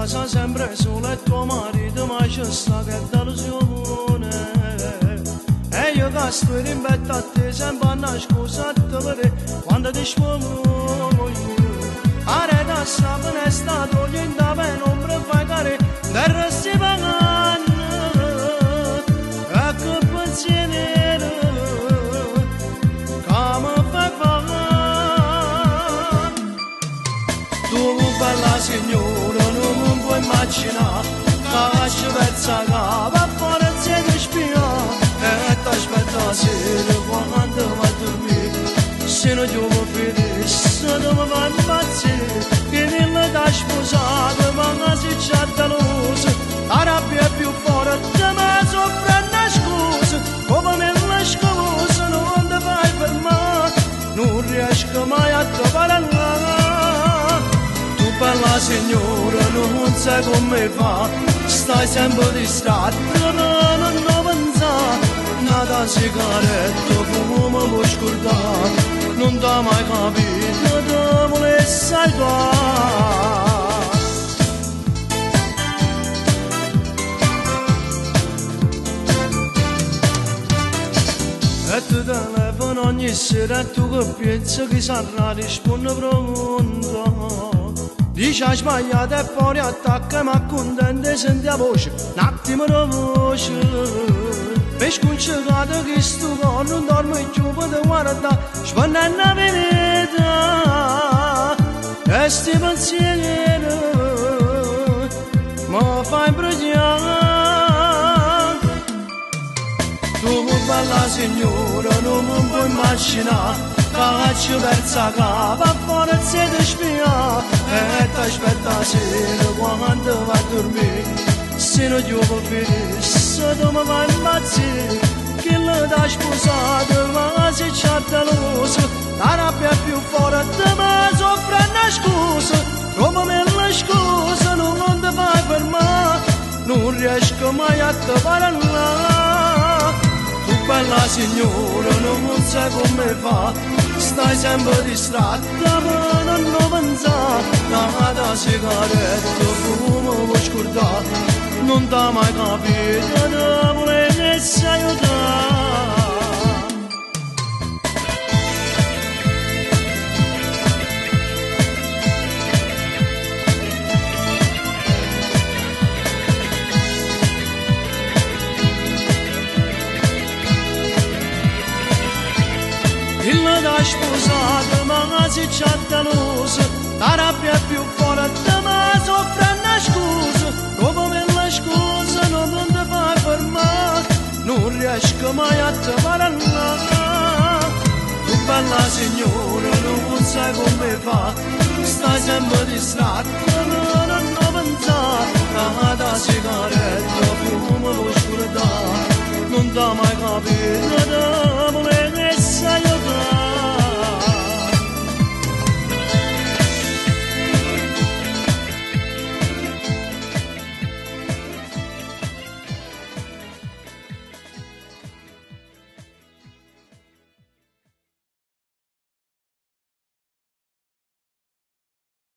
casa sempre sola e tuo marito ma c'è sta che delusione. E io che sto in betta a te sempre una scusa a te vedere quando ti sfogo io. Arena sta finestra togliendo a me non mi fai care del resto pagano. E che pensiero come fai fare. Tu bella signora non puoi immaginare che ci pensa che va fuori di spia e ti aspetta sera quando vai a dormire. Se non ti vuoi felice dove vai a impazzire che nella da sposata ma si c'ha da luce la rabbia è più forte ma soffre una scusa come me la scusa non ti fai per me non riesco mai a trovare la. Bella signora non sai come fa stai sempre distratta non pensare nada sigaretta come vuoi scordare non t'ha mai capito te volessi salvare. E tu telefono ogni sera e tu che pensi che sarà risponde pronto. Dice ha sbagliato e poi attacca ma contenta senti la voce un attimo la voce per sconcertato che sto corno non dorme più per guardare spannare la verità e sti pensieri mi fai imbrogliare. Tu bella signora non mi puoi immaginare che ci versa cava fuori di spia e ti aspetta sera quando vai a dormire. Se non ti vuoi felice dove vai a impazzire che la da sposata ma si c'ha da luce la rabbia è più forte ma soffre una scusa come me la scusa non ti fai per me non riesco mai a trovare la. Tu bella signora non sai come fa stai sempre distratta ma non pensare nada sigaretta come vuoi scordare non t'ha mai capito te volessi aiutare. Il da sposata ma si c'ha da luce la rabbia è più forte ma soffre una scusa come me la scusa non ti fai per me non riesco mai a trovare la. Tu bella signora non sai come fa stai sempre distratta non pensare nada sigaretta